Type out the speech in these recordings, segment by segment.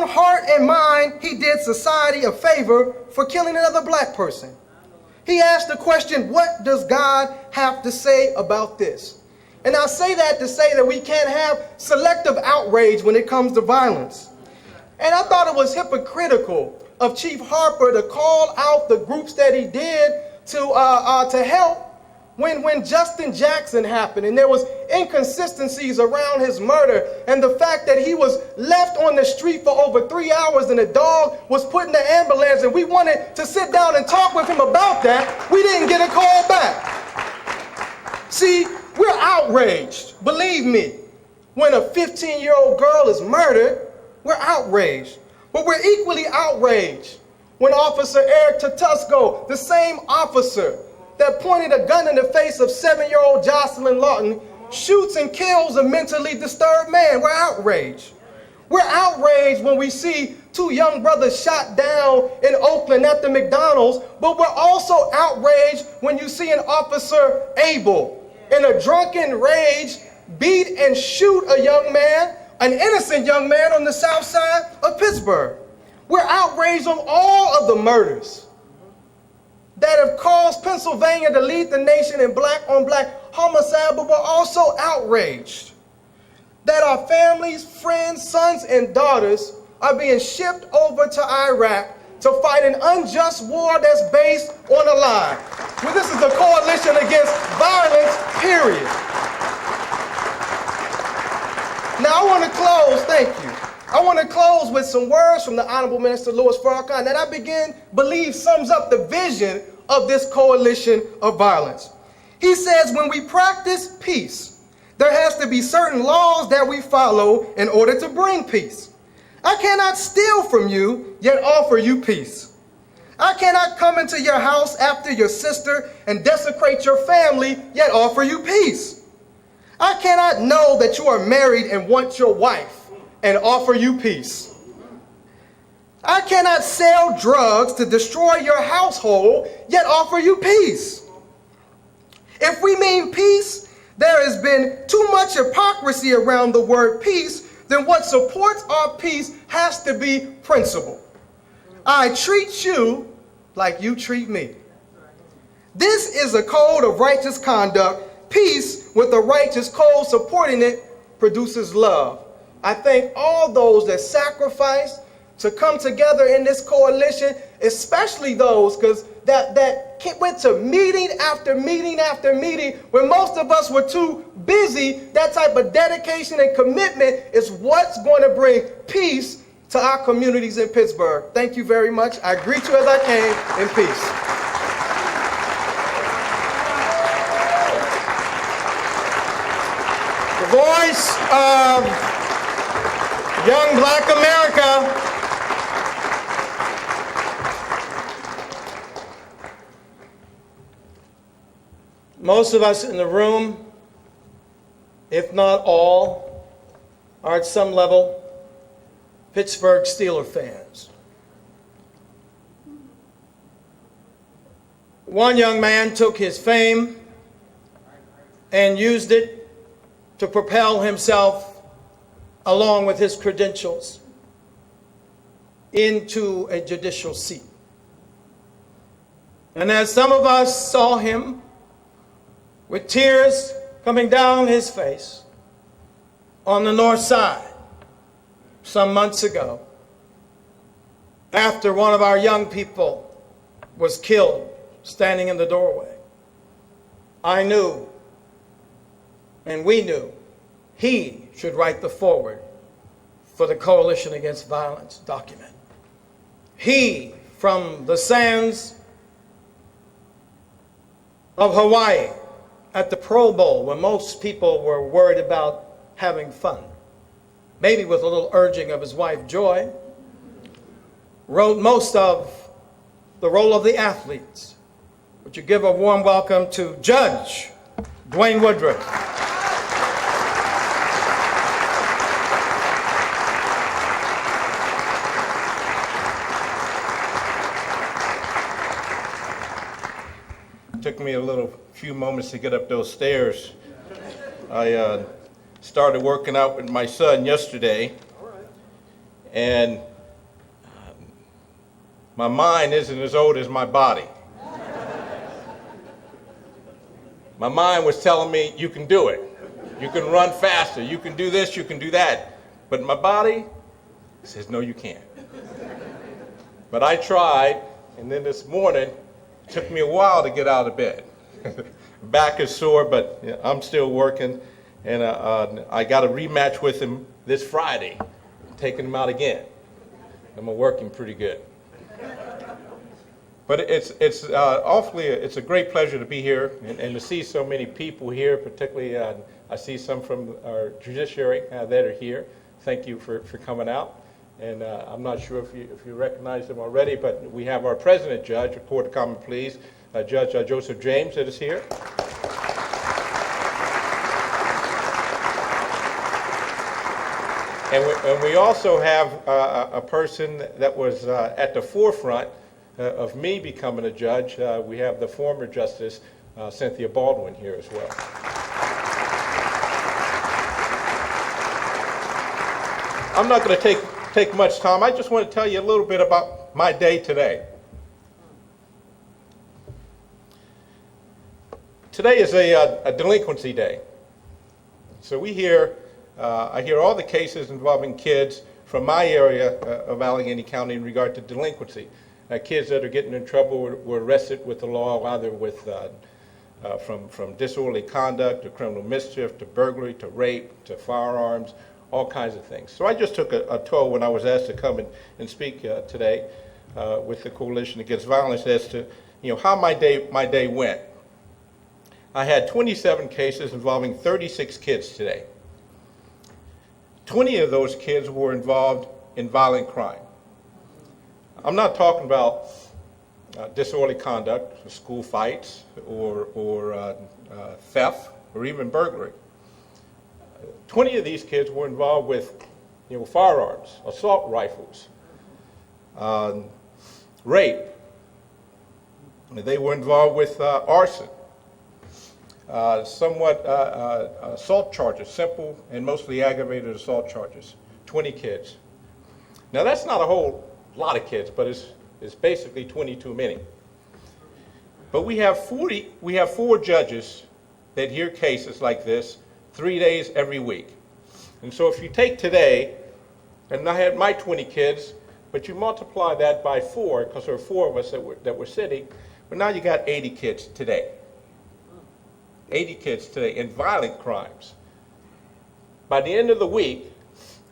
heart and mind, he did society a favor for killing another black person. He asked the question, what does God have to say about this? And I say that to say that we can't have selective outrage when it comes to violence. And I thought it was hypocritical of Chief Harper to call out the groups that he did to help when Justin Jackson happened and there was inconsistencies around his murder and the fact that he was left on the street for over 3 hours and a dog was put in the ambulance and we wanted to sit down and talk with him about that, we didn't get a call back. See, we're outraged, believe me. When a 15-year-old girl is murdered, we're outraged. But we're equally outraged when Officer Eric Tatusco, the same officer that pointed a gun in the face of 7-year-old Jocelyn Lawton, shoots and kills a mentally disturbed man. We're outraged. We're outraged when we see 2 young brothers shot down in Oakland at the McDonald's, but we're also outraged when you see an Officer Abel in a drunken rage beat and shoot a young man, an innocent young man on the south side of Pittsburgh. We're outraged on all of the murders that have caused Pennsylvania to lead the nation in black-on-black homicide, but we're also outraged that our families, friends, sons, and daughters are being shipped over to Iraq to fight an unjust war that's based on a lie. Well, this is a coalition against violence, period. Now, I want to close, thank you. I want to close with some words from the Honorable Minister Louis Farrakhan that I believe sums up the vision of this coalition of violence. He says, when we practice peace, there has to be certain laws that we follow in order to bring peace. I cannot steal from you, yet offer you peace. I cannot come into your house after your sister and desecrate your family, yet offer you peace. I cannot know that you are married and want your wife and offer you peace. I cannot sell drugs to destroy your household, yet offer you peace. If we mean peace, there has been too much hypocrisy around the word peace, then what supports our peace has to be principle. I treat you like you treat me. This is a code of righteous conduct. Peace with a righteous code supporting it produces love. I thank all those that sacrificed to come together in this coalition, especially those that went to meeting after meeting after meeting when most of us were too busy. That type of dedication and commitment is what's going to bring peace to our communities in Pittsburgh. Thank you very much. I greet you as I came in peace. The voice of young black America. Most of us in the room, if not all, are at some level Pittsburgh Steelers fans. One young man took his fame and used it to propel himself along with his credentials into a judicial seat. And as some of us saw him with tears coming down his face on the north side some months ago, after one of our young people was killed standing in the doorway, I knew, and we knew, he should write the foreword for the Coalition Against Violence document. He, from the sands of Hawaii, at the Pro Bowl, when most people were worried about having fun, maybe with a little urging of his wife, Joy, wrote most of the role of the athletes. Would you give a warm welcome to Judge Dwayne Woodruff. Took me a few moments to get up those stairs. I started working out with my son yesterday, and My mind isn't as old as my body. My mind was telling me, you can do it. You can run faster. You can do this. You can do that. But my body says, no, you can't. But I tried, and then this morning, it took me a while to get out of bed. Back is sore, but I'm still working. And I got a rematch with him this Friday, taking him out again. I'm working pretty good. But it's a great pleasure to be here and to see so many people here, particularly I see some from our judiciary that are here. Thank you for coming out. And I'm not sure if you recognize them already, but we have our president judge, Court of Common Pleas, Judge Joseph James, that is here. And we also have a person that was at the forefront of me becoming a judge. We have the former Justice Cynthia Baldwin here as well. I'm not going to take much time. I just want to tell you a little bit about my day today. Today is a delinquency day. So I hear all the cases involving kids from my area of Allegheny County in regard to delinquency. Kids that are getting in trouble were arrested with the law, either with from disorderly conduct to criminal mischief to burglary to rape to firearms, all kinds of things. So I just took a toll when I was asked to come and speak today with the Coalition Against Violence as to how my day went. I had 27 cases involving 36 kids today. 20 of those kids were involved in violent crime. I'm not talking about disorderly conduct, school fights, or theft, or even burglary. 20 of these kids were involved with firearms, assault rifles, rape. They were involved with arson, assault charges, simple and mostly aggravated assault charges. 20 kids. Now that's not a whole lot of kids, but it's basically 20 too many. But we have 4 judges that hear cases like this 3 days every week. And so if you take today, and I had my 20 kids, but you multiply that by 4, because there are 4 of us that were sitting, but now you got 80 kids today. 80 kids today in violent crimes. By the end of the week,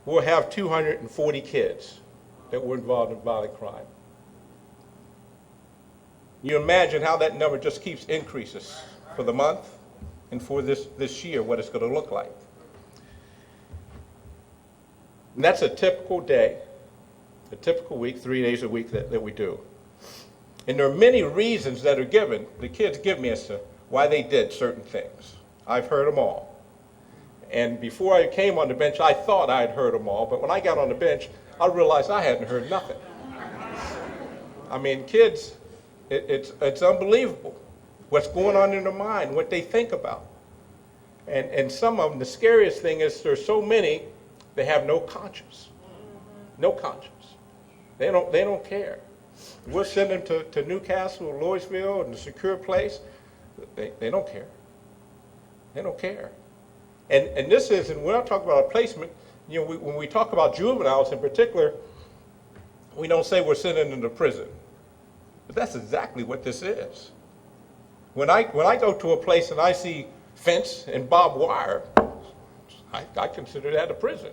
we'll have 240 kids that were involved in violent crime. You imagine how that number just keeps increases for the month and for this year, what it's going to look like. And that's a typical day, a typical week, 3 days a week that we do. And there are many reasons that are given, the kids give me as to why they did certain things. I've heard them all. And before I came on the bench, I thought I had heard them all, but when I got on the bench, I realized I hadn't heard nothing. I mean, kids, it's unbelievable what's going on in their mind, what they think about. And some of them, the scariest thing is there's so many, they have no conscience. No conscience. They don't care. We'll send them to Newcastle or Louisville in a secure place. They don't care. They don't care. And this is, and we're not talking about a placement, when we talk about juveniles in particular, we don't say we're sending them to prison. But that's exactly what this is. When I go to a place and I see fence and barbed wire, I consider that a prison.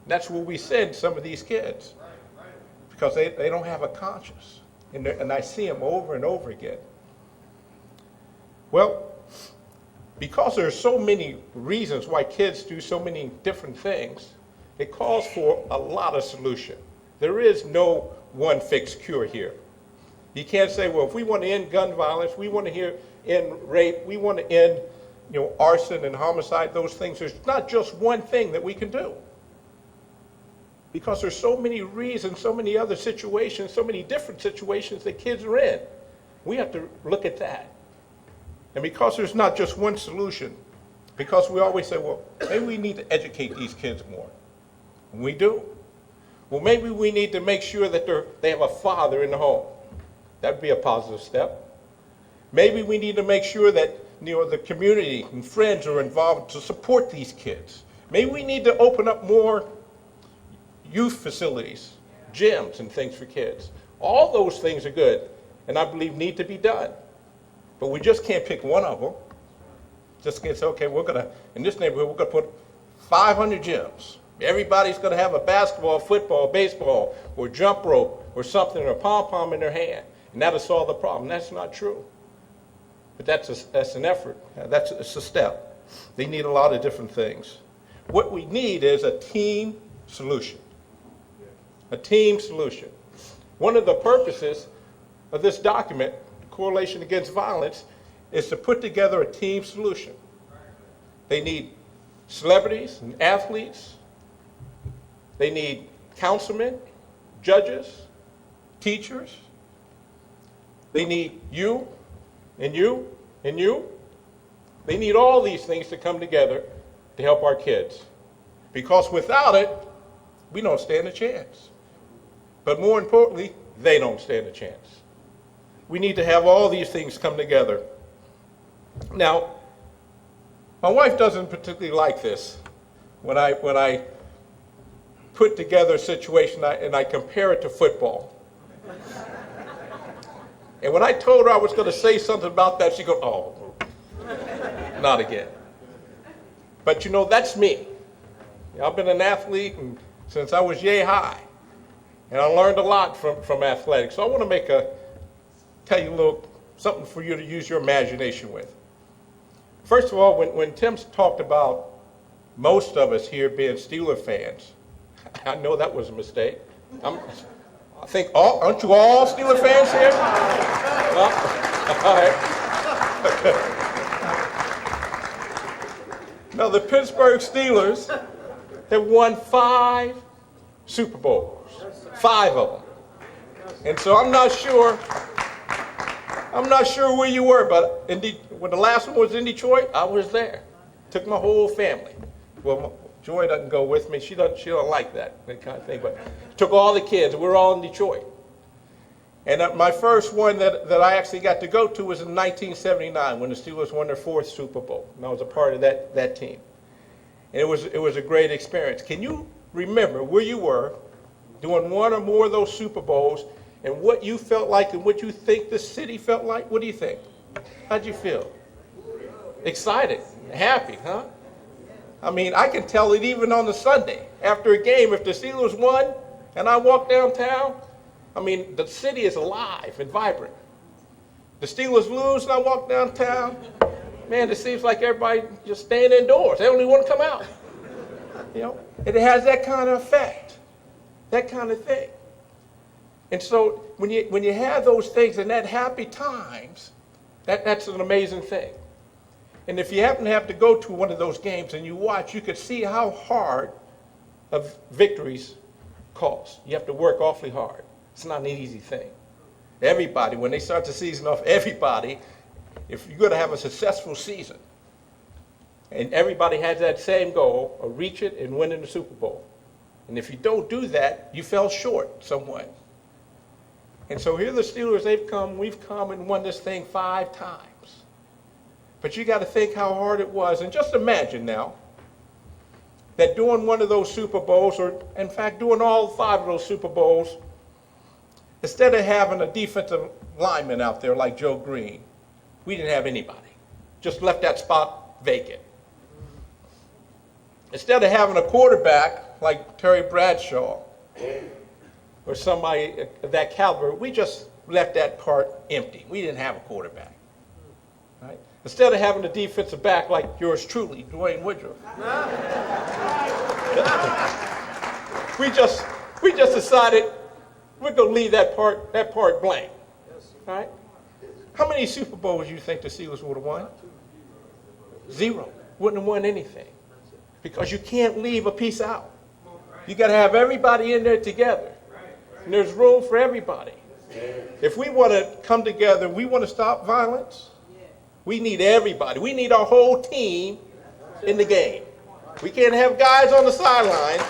That's where we send some of these kids. Because they don't have a conscience. And I see them over and over again. Well, because there's so many reasons why kids do so many different things, it calls for a lot of solution. There is no one fixed cure here. You can't say, well, if we want to end gun violence, we want to end rape, we want to end arson and homicide, those things. There's not just one thing that we can do. Because there's so many reasons, so many other situations, so many different situations that kids are in. We have to look at that. And because there's not just one solution, because we always say, well, maybe we need to educate these kids more. And we do. Well, maybe we need to make sure that they have a father in the home. That would be a positive step. Maybe we need to make sure that the community and friends are involved to support these kids. Maybe we need to open up more youth facilities, gyms and things for kids. All those things are good and I believe need to be done. But we just can't pick one of them. Just can't say, okay, in this neighborhood, we're going to put 500 gyms. Everybody's going to have a basketball, football, baseball, or jump rope, or something, or a pom-pom in their hand, and that'll solve the problem. That's not true. But that's an effort. It's a step. They need a lot of different things. What we need is a team solution. A team solution. One of the purposes of this document, Coalition Against Violence, is to put together a team solution. They need celebrities and athletes. They need councilmen, judges, teachers. They need you and you and you. They need all these things to come together to help our kids. Because without it, we don't stand a chance. But more importantly, they don't stand a chance. We need to have all these things come together. Now, my wife doesn't particularly like this when I put together a situation and I compare it to football. And when I told her I was going to say something about that, she goes, oh, not again. But that's me. I've been an athlete since I was yay high. And I learned a lot from athletics. So I want to tell you a little something for you to use your imagination with. First of all, when Tim talked about most of us here being Steeler fans, I know that was a mistake. I think aren't you all Steeler fans here? Well, all right. Now the Pittsburgh Steelers have won 5 Super Bowls, 5 of them. And so I'm not sure where you were, but when the last one was in Detroit, I was there. Took my whole family. Well, Joy doesn't go with me. She don't like that kind of thing. But took all the kids. We're all in Detroit. And my first one that I actually got to go to was in 1979 when the Steelers won their 4th Super Bowl. And I was a part of that team. And it was a great experience. Can you remember where you were doing one or more of those Super Bowls and what you felt like and what you think the city felt like? What do you think? How'd you feel? Excited, happy, huh? I mean, I can tell it even on the Sunday. After a game, if the Steelers won and I walk downtown, I mean, the city is alive and vibrant. The Steelers lose and I walk downtown, man, it seems like everybody just staying indoors. They don't even want to come out. It has that kind of effect, that kind of thing. And so when you have those things and that happy times, that's an amazing thing. And if you happen to have to go to one of those games and you watch, you could see how hard of victories cost. You have to work awfully hard. It's not an easy thing. Everybody, when they start the season off, everybody, if you're going to have a successful season, and everybody has that same goal of reach it and winning the Super Bowl. And if you don't do that, you fell short somewhat. And so here the Steelers, we've come and won this thing 5 times. But you got to think how hard it was. And just imagine now that doing one of those Super Bowls, or in fact doing all 5 of those Super Bowls, instead of having a defensive lineman out there like Joe Green, we didn't have anybody. Just left that spot vacant. Instead of having a quarterback like Terry Bradshaw or somebody of that caliber, we just left that part empty. We didn't have a quarterback. Right? Instead of having a defensive back like yours truly, Dwayne Woodruff. we just decided we're going to leave that part blank. Right? How many Super Bowls do you think the Steelers would have won? 0. Wouldn't have won anything. Because you can't leave a piece out. You got to have everybody in there together. And there's room for everybody. If we want to come together, we want to stop violence, we need everybody. We need our whole team in the game. We can't have guys on the sidelines